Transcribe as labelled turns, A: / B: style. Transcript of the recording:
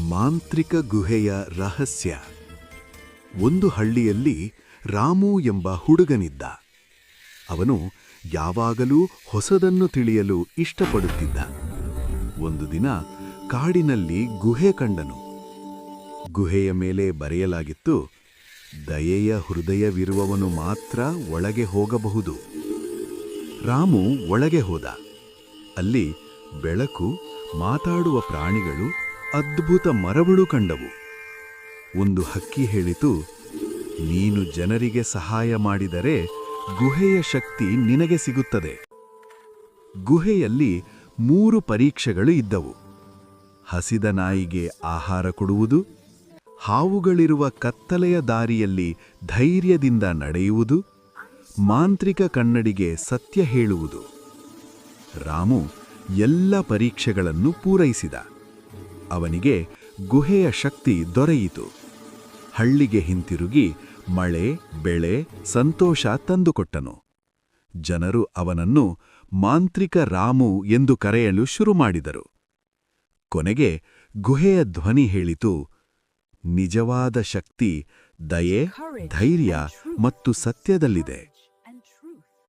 A: ಮಾಂತ್ರಿಕ ಗುಹೆಯ ರಹಸ್ಯ. ಒಂದು ಹಳ್ಳಿಯಲ್ಲಿ ರಾಮು ಎಂಬ ಹುಡುಗನಿದ್ದ. ಅವನು ಯಾವಾಗಲೂ ಹೊಸದನ್ನು ತಿಳಿಯಲು ಇಷ್ಟಪಡುತ್ತಿದ್ದ. ಒಂದು ದಿನ ಕಾಡಿನಲ್ಲಿ ಗುಹೆ ಕಂಡನು. ಗುಹೆಯ ಮೇಲೆ ಬರೆಯಲಾಗಿತ್ತು, ದಯೆಯ ಹೃದಯವಿರುವವನು ಮಾತ್ರ ಒಳಗೆ ಹೋಗಬಹುದು. ರಾಮು ಒಳಗೆ ಹೋದ. ಅಲ್ಲಿ ಬೆಳಕು, ಮಾತಾಡುವ ಪ್ರಾಣಿಗಳು, ಅದ್ಭುತ ಮರಗಳು ಕಂಡವು. ಒಂದು ಹಕ್ಕಿ ಹೇಳಿತು, ನೀನು ಜನರಿಗೆ ಸಹಾಯ ಮಾಡಿದರೆ ಗುಹೆಯ ಶಕ್ತಿ ನಿನಗೆ ಸಿಗುತ್ತದೆ. ಗುಹೆಯಲ್ಲಿ 3 ಪರೀಕ್ಷೆಗಳು ಇದ್ದವು. ಹಸಿದ ನಾಯಿಗೆ ಆಹಾರ ಕೊಡುವುದು, ಹಾವುಗಳಿರುವ ಕತ್ತಲೆಯ ದಾರಿಯಲ್ಲಿ ಧೈರ್ಯದಿಂದ ನಡೆಯುವುದು, ಮಾಂತ್ರಿಕ ಕನ್ನಡಿಗೆ ಸತ್ಯ ಹೇಳುವುದು. ರಾಮು ಎಲ್ಲ ಪರೀಕ್ಷೆಗಳನ್ನು ಪೂರೈಸಿದ. ಅವನಿಗೆ ಗುಹೆಯ ಶಕ್ತಿ ದೊರೆಯಿತು. ಹಳ್ಳಿಗೆ ಹಿಂತಿರುಗಿ ಮಳೆ, ಬೆಳೆ, ಸಂತೋಷ ತಂದುಕೊಟ್ಟನು. ಜನರು ಅವನನ್ನು ಮಾಂತ್ರಿಕ ರಾಮು ಎಂದು ಕರೆಯಲು ಶುರುಮಾಡಿದರು. ಕೊನೆಗೆ ಗುಹೆಯ ಧ್ವನಿ ಹೇಳಿತು, ನಿಜವಾದ ಶಕ್ತಿ ದಯೆ, ಧೈರ್ಯ ಮತ್ತು ಸತ್ಯದಲ್ಲಿದೆ.